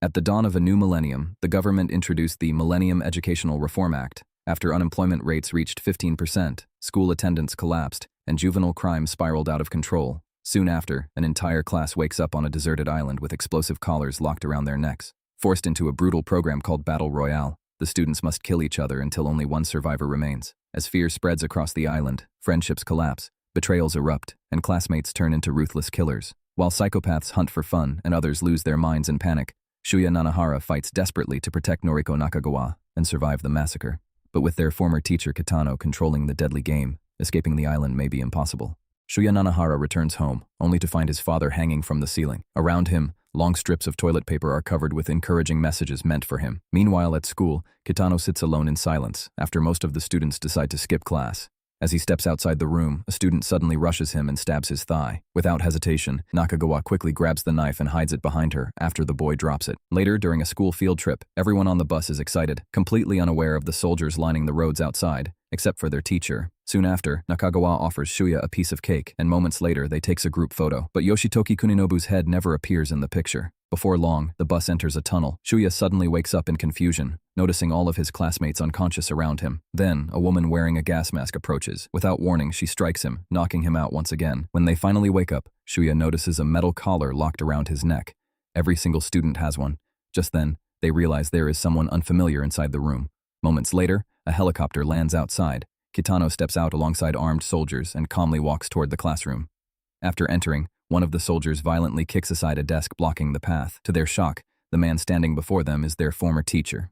At the dawn of a new millennium, the government introduced the Millennium Educational Reform Act. After unemployment rates reached 15%, school attendance collapsed, and juvenile crime spiraled out of control. Soon after, an entire class wakes up on a deserted island with explosive collars locked around their necks. Forced into a brutal program called Battle Royale, the students must kill each other until only one survivor remains. As fear spreads across the island, friendships collapse, betrayals erupt, and classmates turn into ruthless killers. While psychopaths hunt for fun and others lose their minds in panic, Shuya Nanahara fights desperately to protect Noriko Nakagawa and survive the massacre. But with their former teacher Kitano controlling the deadly game, escaping the island may be impossible. Shuya Nanahara returns home, only to find his father hanging from the ceiling. Around him, long strips of toilet paper are covered with encouraging messages meant for him. Meanwhile at school, Kitano sits alone in silence after most of the students decide to skip class. As he steps outside the room, a student suddenly rushes him and stabs his thigh. Without hesitation, Nakagawa quickly grabs the knife and hides it behind her after the boy drops it. Later, during a school field trip, everyone on the bus is excited, completely unaware of the soldiers lining the roads outside, except for their teacher. Soon after, Nakagawa offers Shuya a piece of cake, and moments later they takes a group photo. But Yoshitoki Kuninobu's head never appears in the picture. Before long, the bus enters a tunnel. Shuya suddenly wakes up in confusion, noticing all of his classmates unconscious around him. Then, a woman wearing a gas mask approaches. Without warning, she strikes him, knocking him out once again. When they finally wake up, Shuya notices a metal collar locked around his neck. Every single student has one. Just then, they realize there is someone unfamiliar inside the room. Moments later, a helicopter lands outside. Kitano steps out alongside armed soldiers and calmly walks toward the classroom. After entering, one of the soldiers violently kicks aside a desk blocking the path. To their shock, the man standing before them is their former teacher.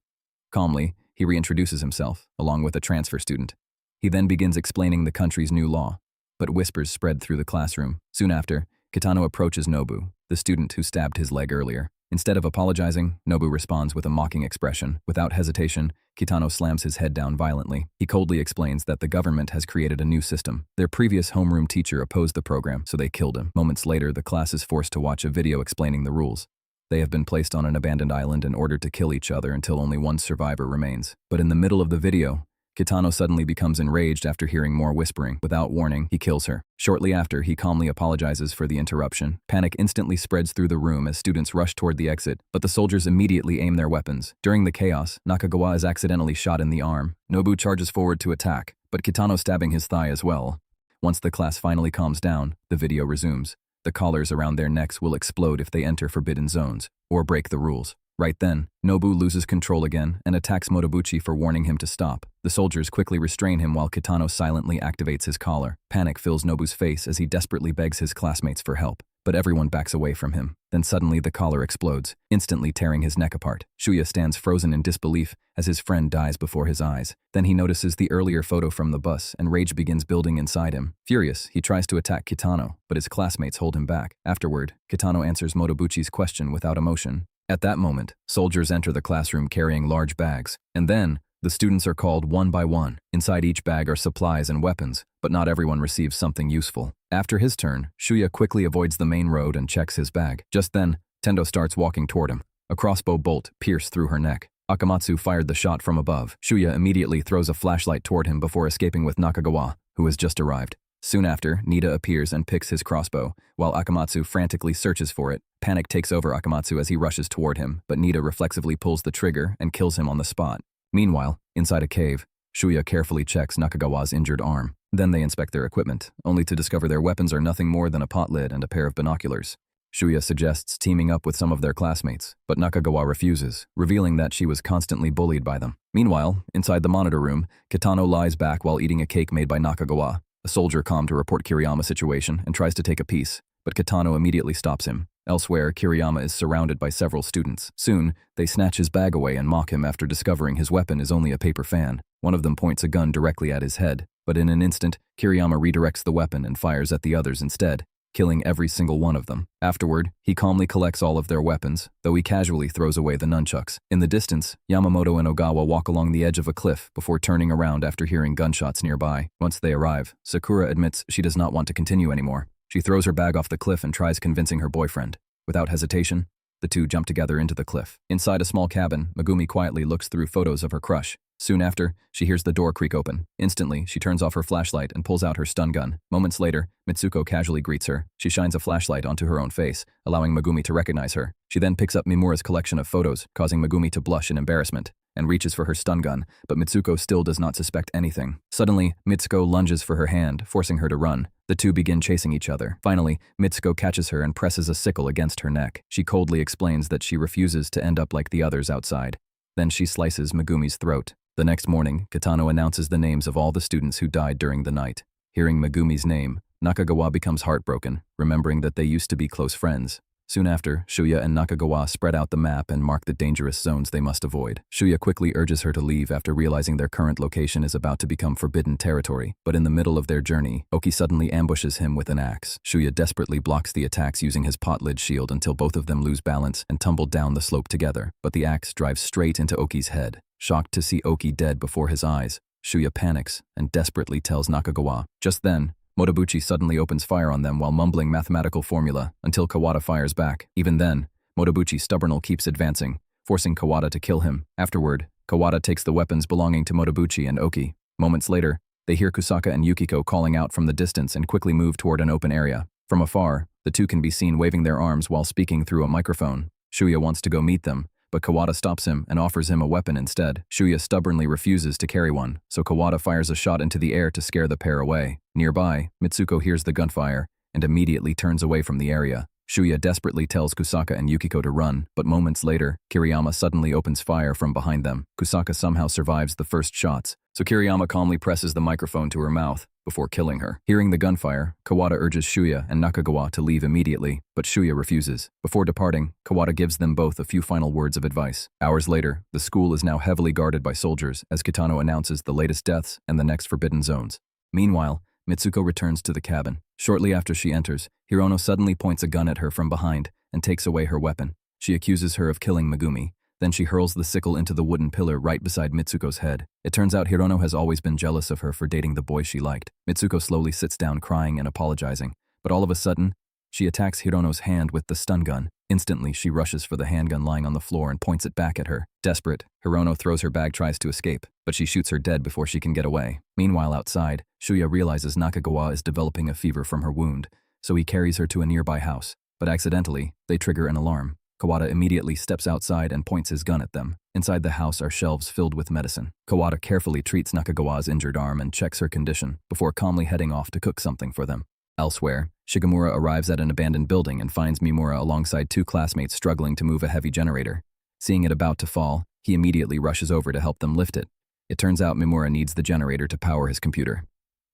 Calmly, he reintroduces himself, along with a transfer student. He then begins explaining the country's new law, but whispers spread through the classroom. Soon after, Kitano approaches Nobu, the student who stabbed his leg earlier. Instead of apologizing, Nobu responds with a mocking expression. Without hesitation, Kitano slams his head down violently. He coldly explains that the government has created a new system. Their previous homeroom teacher opposed the program, so they killed him. Moments later, the class is forced to watch a video explaining the rules. They have been placed on an abandoned island and ordered to kill each other until only one survivor remains. But in the middle of the video, Kitano suddenly becomes enraged after hearing more whispering. Without warning, he kills her. Shortly after, he calmly apologizes for the interruption. Panic instantly spreads through the room as students rush toward the exit, but the soldiers immediately aim their weapons. During the chaos, Nakagawa is accidentally shot in the arm. Nobu charges forward to attack, but Kitano stabbing his thigh as well. Once the class finally calms down, the video resumes. The collars around their necks will explode if they enter forbidden zones, or break the rules. Right then, Nobu loses control again and attacks Motobuchi for warning him to stop. The soldiers quickly restrain him while Kitano silently activates his collar. Panic fills Nobu's face as he desperately begs his classmates for help, but everyone backs away from him. Then suddenly the collar explodes, instantly tearing his neck apart. Shuya stands frozen in disbelief as his friend dies before his eyes. Then he notices the earlier photo from the bus and rage begins building inside him. Furious, he tries to attack Kitano, but his classmates hold him back. Afterward, Kitano answers Motobuchi's question without emotion. At that moment, soldiers enter the classroom carrying large bags, and then, the students are called one by one. Inside each bag are supplies and weapons, but not everyone receives something useful. After his turn, Shuya quickly avoids the main road and checks his bag. Just then, Tendo starts walking toward him. A crossbow bolt pierced through her neck. Akamatsu fired the shot from above. Shuya immediately throws a flashlight toward him before escaping with Nakagawa, who has just arrived. Soon after, Nida appears and picks his crossbow, while Akamatsu frantically searches for it. Panic takes over Akamatsu as he rushes toward him, but Nida reflexively pulls the trigger and kills him on the spot. Meanwhile, inside a cave, Shuya carefully checks Nakagawa's injured arm. Then they inspect their equipment, only to discover their weapons are nothing more than a pot lid and a pair of binoculars. Shuya suggests teaming up with some of their classmates, but Nakagawa refuses, revealing that she was constantly bullied by them. Meanwhile, inside the monitor room, Kitano lies back while eating a cake made by Nakagawa. A soldier comes to report Kiriyama's situation and tries to take a piece, but Kitano immediately stops him. Elsewhere, Kiriyama is surrounded by several students. Soon, they snatch his bag away and mock him after discovering his weapon is only a paper fan. One of them points a gun directly at his head, but in an instant, Kiriyama redirects the weapon and fires at the others instead, killing every single one of them. Afterward, he calmly collects all of their weapons, though he casually throws away the nunchucks. In the distance, Yamamoto and Ogawa walk along the edge of a cliff before turning around after hearing gunshots nearby. Once they arrive, Sakura admits she does not want to continue anymore. She throws her bag off the cliff and tries convincing her boyfriend. Without hesitation, the two jump together into the cliff. Inside a small cabin, Megumi quietly looks through photos of her crush. Soon after, she hears the door creak open. Instantly, she turns off her flashlight and pulls out her stun gun. Moments later, Mitsuko casually greets her. She shines a flashlight onto her own face, allowing Megumi to recognize her. She then picks up Mimura's collection of photos, causing Megumi to blush in embarrassment, and reaches for her stun gun, but Mitsuko still does not suspect anything. Suddenly, Mitsuko lunges for her hand, forcing her to run. The two begin chasing each other. Finally, Mitsuko catches her and presses a sickle against her neck. She coldly explains that she refuses to end up like the others outside. Then she slices Megumi's throat. The next morning, Kitano announces the names of all the students who died during the night. Hearing Megumi's name, Nakagawa becomes heartbroken, remembering that they used to be close friends. Soon after, Shuya and Nakagawa spread out the map and mark the dangerous zones they must avoid. Shuya quickly urges her to leave after realizing their current location is about to become forbidden territory, but in the middle of their journey, Oki suddenly ambushes him with an axe. Shuya desperately blocks the attacks using his pot-lid shield until both of them lose balance and tumble down the slope together, but the axe drives straight into Oki's head. Shocked to see Oki dead before his eyes, Shuya panics and desperately tells Nakagawa. Just then, Motobuchi suddenly opens fire on them while mumbling mathematical formula until Kawada fires back. Even then, Motobuchi stubbornly keeps advancing, forcing Kawada to kill him. Afterward, Kawada takes the weapons belonging to Motobuchi and Oki. Moments later, they hear Kusaka and Yukiko calling out from the distance and quickly move toward an open area. From afar, the two can be seen waving their arms while speaking through a microphone. Shuya wants to go meet them, but Kawada stops him and offers him a weapon instead. Shuya stubbornly refuses to carry one, so Kawada fires a shot into the air to scare the pair away. Nearby, Mitsuko hears the gunfire and immediately turns away from the area. Shuya desperately tells Kusaka and Yukiko to run, but moments later, Kiriyama suddenly opens fire from behind them. Kusaka somehow survives the first shots, so Kiriyama calmly presses the microphone to her mouth before killing her. Hearing the gunfire, Kawada urges Shuya and Nakagawa to leave immediately, but Shuya refuses. Before departing, Kawada gives them both a few final words of advice. Hours later, the school is now heavily guarded by soldiers as Kitano announces the latest deaths and the next forbidden zones. Meanwhile, Mitsuko returns to the cabin. Shortly after she enters, Hirono suddenly points a gun at her from behind and takes away her weapon. She accuses her of killing Megumi. Then she hurls the sickle into the wooden pillar right beside Mitsuko's head. It turns out Hirono has always been jealous of her for dating the boy she liked. Mitsuko slowly sits down crying and apologizing, but all of a sudden, she attacks Hirono's hand with the stun gun. Instantly, she rushes for the handgun lying on the floor and points it back at her. Desperate, Hirono throws her bag, tries to escape, but she shoots her dead before she can get away. Meanwhile, outside, Shuya realizes Nakagawa is developing a fever from her wound, so he carries her to a nearby house. But accidentally, they trigger an alarm. Kawada immediately steps outside and points his gun at them. Inside the house are shelves filled with medicine. Kawada carefully treats Nakagawa's injured arm and checks her condition before calmly heading off to cook something for them. Elsewhere, Shigemura arrives at an abandoned building and finds Mimura alongside two classmates struggling to move a heavy generator. Seeing it about to fall, he immediately rushes over to help them lift it. It turns out Mimura needs the generator to power his computer.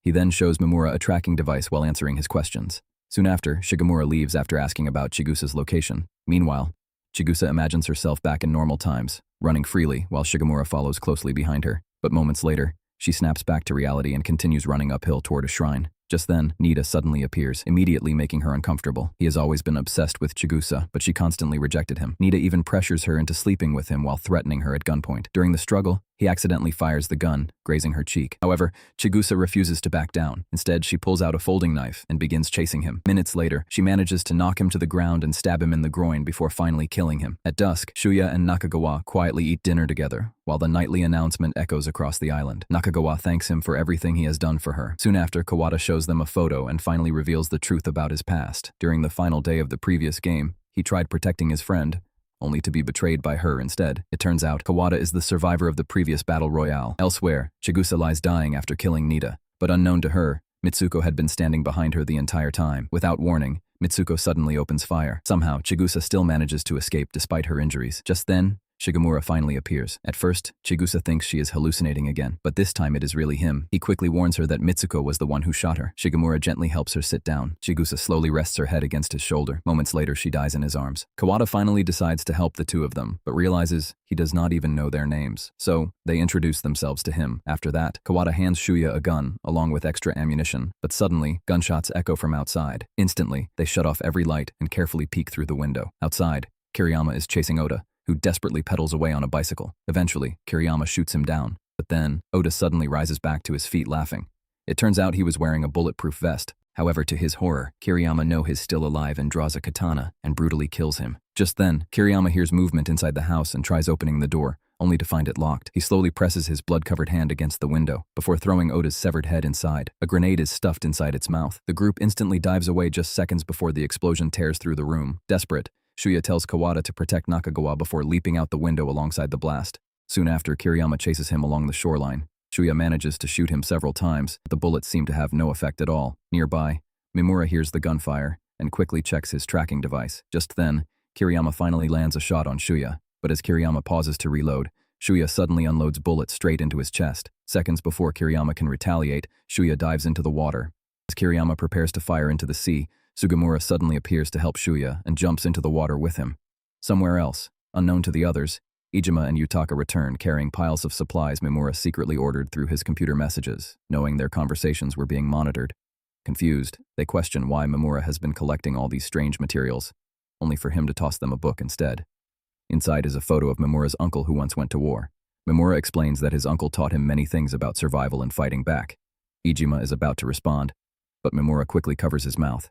He then shows Mimura a tracking device while answering his questions. Soon after, Shigemura leaves after asking about Chigusa's location. Meanwhile, Chigusa imagines herself back in normal times, running freely while Shigemura follows closely behind her. But moments later, she snaps back to reality and continues running uphill toward a shrine. Just then, Nita suddenly appears, immediately making her uncomfortable. He has always been obsessed with Chigusa, but she constantly rejected him. Nita even pressures her into sleeping with him while threatening her at gunpoint. During the struggle, he accidentally fires the gun, grazing her cheek. However, Chigusa refuses to back down. Instead, she pulls out a folding knife and begins chasing him. Minutes later, she manages to knock him to the ground and stab him in the groin before finally killing him. At dusk, Shuya and Nakagawa quietly eat dinner together, while the nightly announcement echoes across the island. Nakagawa thanks him for everything he has done for her. Soon after, Kawada shows them a photo and finally reveals the truth about his past. During the final day of the previous game, he tried protecting his friend, only to be betrayed by her instead. It turns out Kawada is the survivor of the previous Battle Royale. Elsewhere, Chigusa lies dying after killing Nita, but unknown to her, Mitsuko had been standing behind her the entire time. Without warning, Mitsuko suddenly opens fire. Somehow, Chigusa still manages to escape despite her injuries. Just then, Shigemura finally appears. At first, Chigusa thinks she is hallucinating again, but this time it is really him. He quickly warns her that Mitsuko was the one who shot her. Shigemura gently helps her sit down. Chigusa slowly rests her head against his shoulder. Moments later, she dies in his arms. Kawada finally decides to help the two of them, but realizes he does not even know their names. So, they introduce themselves to him. After that, Kawada hands Shuya a gun, along with extra ammunition, but suddenly, gunshots echo from outside. Instantly, they shut off every light and carefully peek through the window. Outside, Kiriyama is chasing Oda, who desperately pedals away on a bicycle. Eventually, Kiriyama shoots him down, but then, Oda suddenly rises back to his feet laughing. It turns out he was wearing a bulletproof vest. However, to his horror, Kiriyama knows he's still alive and draws a katana and brutally kills him. Just then, Kiriyama hears movement inside the house and tries opening the door, only to find it locked. He slowly presses his blood-covered hand against the window before throwing Oda's severed head inside. A grenade is stuffed inside its mouth. The group instantly dives away just seconds before the explosion tears through the room. Desperate, Shuya tells Kawada to protect Nakagawa before leaping out the window alongside the blast. Soon after, Kiriyama chases him along the shoreline. Shuya manages to shoot him several times, but the bullets seem to have no effect at all. Nearby, Mimura hears the gunfire and quickly checks his tracking device. Just then, Kiriyama finally lands a shot on Shuya, but as Kiriyama pauses to reload, Shuya suddenly unloads bullets straight into his chest. Seconds before Kiriyama can retaliate, Shuya dives into the water. As Kiriyama prepares to fire into the sea, Sugimura suddenly appears to help Shuya and jumps into the water with him. Somewhere else, unknown to the others, Iijima and Yutaka return carrying piles of supplies Mimura secretly ordered through his computer messages, knowing their conversations were being monitored. Confused, they question why Mimura has been collecting all these strange materials, only for him to toss them a book instead. Inside is a photo of Mimura's uncle who once went to war. Mimura explains that his uncle taught him many things about survival and fighting back. Iijima is about to respond, but Mimura quickly covers his mouth.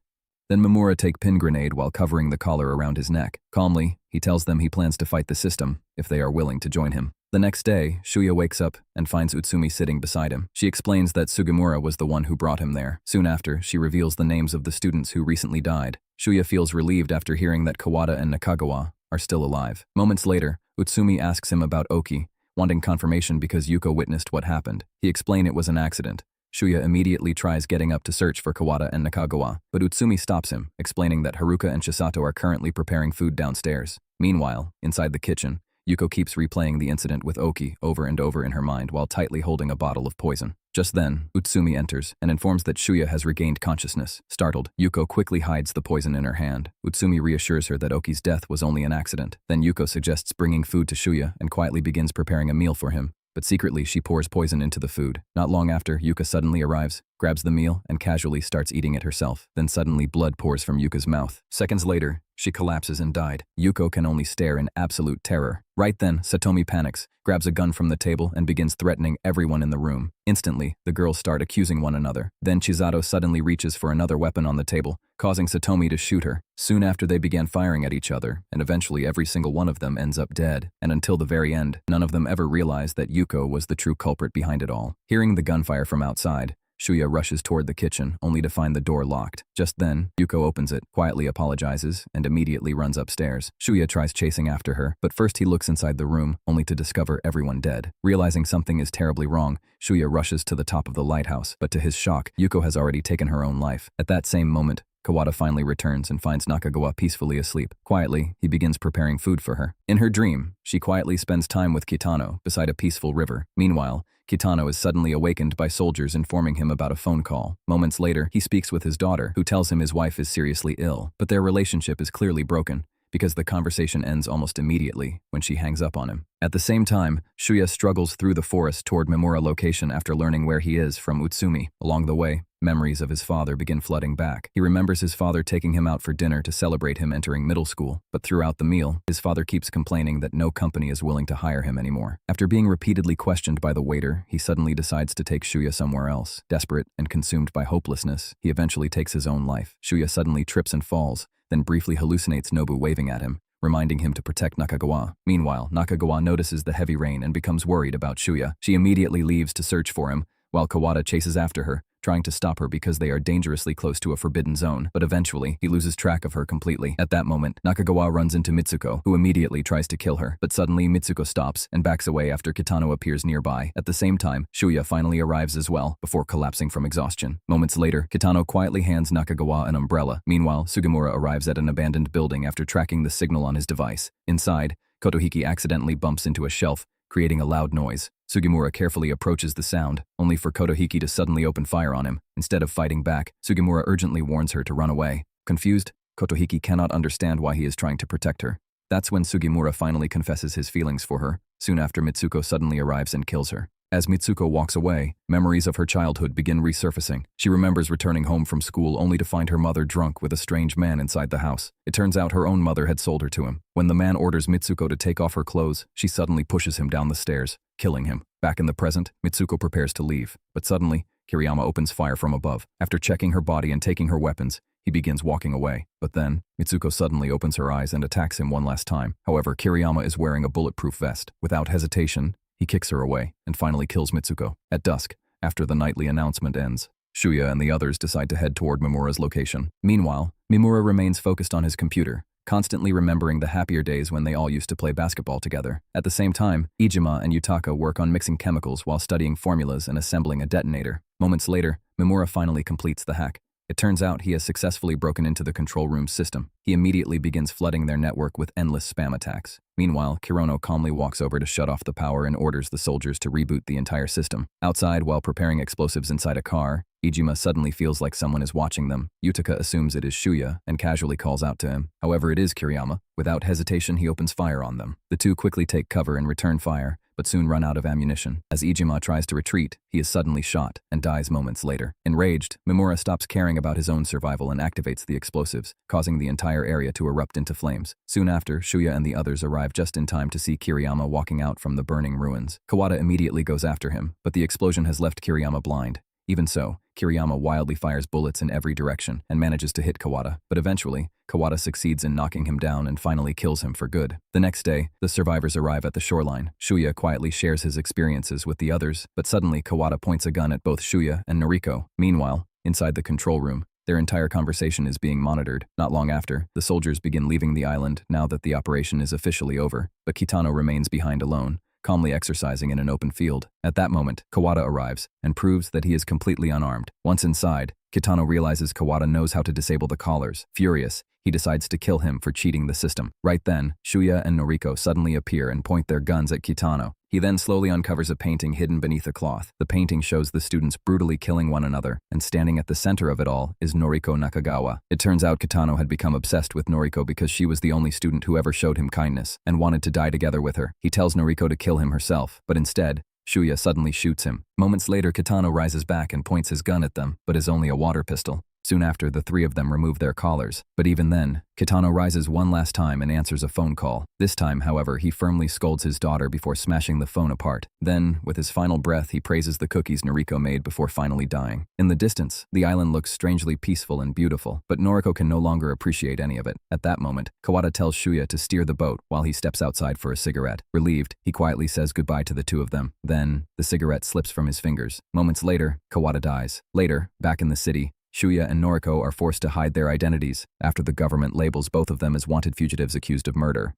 Then Mimura takes pin grenade while covering the collar around his neck. Calmly, he tells them he plans to fight the system if they are willing to join him. The next day, Shuya wakes up and finds Utsumi sitting beside him. She explains that Sugimura was the one who brought him there. Soon after, she reveals the names of the students who recently died. Shuya feels relieved after hearing that Kawada and Nakagawa are still alive. Moments later, Utsumi asks him about Oki, wanting confirmation because Yuko witnessed what happened. He explained it was an accident. Shuya immediately tries getting up to search for Kawada and Nakagawa, but Utsumi stops him, explaining that Haruka and Chisato are currently preparing food downstairs. Meanwhile, inside the kitchen, Yuko keeps replaying the incident with Oki over and over in her mind while tightly holding a bottle of poison. Just then, Utsumi enters and informs that Shuya has regained consciousness. Startled, Yuko quickly hides the poison in her hand. Utsumi reassures her that Oki's death was only an accident. Then Yuko suggests bringing food to Shuya and quietly begins preparing a meal for him. But secretly, she pours poison into the food. Not long after, Yuka suddenly arrives, grabs the meal, and casually starts eating it herself. Then suddenly, blood pours from Yuka's mouth. Seconds later, she collapses and died. Yuko can only stare in absolute terror. Right then, Satomi panics, grabs a gun from the table, and begins threatening everyone in the room. Instantly, the girls start accusing one another. Then Chisato suddenly reaches for another weapon on the table, causing Satomi to shoot her. Soon after, they began firing at each other, and eventually every single one of them ends up dead. And until the very end, none of them ever realized that Yuko was the true culprit behind it all. Hearing the gunfire from outside, Shuya rushes toward the kitchen, only to find the door locked. Just then, Yuko opens it, quietly apologizes, and immediately runs upstairs. Shuya tries chasing after her, but first he looks inside the room, only to discover everyone dead. Realizing something is terribly wrong, Shuya rushes to the top of the lighthouse, but to his shock, Yuko has already taken her own life. At that same moment, Kawada finally returns and finds Nakagawa peacefully asleep. Quietly, he begins preparing food for her. In her dream, she quietly spends time with Kitano beside a peaceful river. Meanwhile, Kitano is suddenly awakened by soldiers informing him about a phone call. Moments later, he speaks with his daughter, who tells him his wife is seriously ill, but their relationship is clearly broken, because the conversation ends almost immediately when she hangs up on him. At the same time, Shuya struggles through the forest toward Mimura location after learning where he is from Utsumi. Along the way, memories of his father begin flooding back. He remembers his father taking him out for dinner to celebrate him entering middle school, but throughout the meal, his father keeps complaining that no company is willing to hire him anymore. After being repeatedly questioned by the waiter, he suddenly decides to take Shuya somewhere else. Desperate and consumed by hopelessness, he eventually takes his own life. Shuya suddenly trips and falls, then briefly hallucinates Nobu waving at him, reminding him to protect Nakagawa. Meanwhile, Nakagawa notices the heavy rain and becomes worried about Shuya. She immediately leaves to search for him, while Kawada chases after her, trying to stop her because they are dangerously close to a forbidden zone, but eventually, he loses track of her completely. At that moment, Nakagawa runs into Mitsuko, who immediately tries to kill her, but suddenly Mitsuko stops and backs away after Kitano appears nearby. At the same time, Shuya finally arrives as well, before collapsing from exhaustion. Moments later, Kitano quietly hands Nakagawa an umbrella. Meanwhile, Sugimura arrives at an abandoned building after tracking the signal on his device. Inside, Kotohiki accidentally bumps into a shelf, creating a loud noise. Sugimura carefully approaches the sound, only for Kotohiki to suddenly open fire on him. Instead of fighting back, Sugimura urgently warns her to run away. Confused, Kotohiki cannot understand why he is trying to protect her. That's when Sugimura finally confesses his feelings for her. Soon after, Mitsuko suddenly arrives and kills her. As Mitsuko walks away, memories of her childhood begin resurfacing. She remembers returning home from school only to find her mother drunk with a strange man inside the house. It turns out her own mother had sold her to him. When the man orders Mitsuko to take off her clothes, she suddenly pushes him down the stairs, killing him. Back in the present, Mitsuko prepares to leave, but suddenly, Kiriyama opens fire from above. After checking her body and taking her weapons, he begins walking away. But then, Mitsuko suddenly opens her eyes and attacks him one last time. However, Kiriyama is wearing a bulletproof vest. Without hesitation, he kicks her away and finally kills Mitsuko. At dusk, after the nightly announcement ends, Shuya and the others decide to head toward Mimura's location. Meanwhile, Mimura remains focused on his computer, constantly remembering the happier days when they all used to play basketball together. At the same time, Iijima and Yutaka work on mixing chemicals while studying formulas and assembling a detonator. Moments later, Mimura finally completes the hack. It turns out he has successfully broken into the control room's system. He immediately begins flooding their network with endless spam attacks. Meanwhile, Kirono calmly walks over to shut off the power and orders the soldiers to reboot the entire system. Outside, while preparing explosives inside a car, Iijima suddenly feels like someone is watching them. Yutaka assumes it is Shuya and casually calls out to him. However, it is Kiriyama. Without hesitation, he opens fire on them. The two quickly take cover and return fire, but soon run out of ammunition. As Iijima tries to retreat, he is suddenly shot and dies moments later. Enraged, Mimura stops caring about his own survival and activates the explosives, causing the entire area to erupt into flames. Soon after, Shuya and the others arrive just in time to see Kiriyama walking out from the burning ruins. Kawada immediately goes after him, but the explosion has left Kiriyama blind. Even so, Kiriyama wildly fires bullets in every direction and manages to hit Kawada, but eventually, Kawada succeeds in knocking him down and finally kills him for good. The next day, the survivors arrive at the shoreline. Shuya quietly shares his experiences with the others, but suddenly Kawada points a gun at both Shuya and Noriko. Meanwhile, inside the control room, their entire conversation is being monitored. Not long after, the soldiers begin leaving the island now that the operation is officially over, but Kitano remains behind alone, calmly exercising in an open field. At that moment, Kawada arrives and proves that he is completely unarmed. Once inside, Kitano realizes Kawada knows how to disable the collars. Furious, he decides to kill him for cheating the system. Right then, Shuya and Noriko suddenly appear and point their guns at Kitano. He then slowly uncovers a painting hidden beneath a cloth. The painting shows the students brutally killing one another, and standing at the center of it all is Noriko Nakagawa. It turns out Kitano had become obsessed with Noriko because she was the only student who ever showed him kindness, and wanted to die together with her. He tells Noriko to kill him herself, but instead, Shuya suddenly shoots him. Moments later, Kitano rises back and points his gun at them, but is only a water pistol. Soon after, the three of them remove their collars. But even then, Kitano rises one last time and answers a phone call. This time, however, he firmly scolds his daughter before smashing the phone apart. Then, with his final breath, he praises the cookies Noriko made before finally dying. In the distance, the island looks strangely peaceful and beautiful, but Noriko can no longer appreciate any of it. At that moment, Kawada tells Shuya to steer the boat while he steps outside for a cigarette. Relieved, he quietly says goodbye to the two of them. Then, the cigarette slips from his fingers. Moments later, Kawada dies. Later, back in the city, Shuya and Noriko are forced to hide their identities after the government labels both of them as wanted fugitives accused of murder.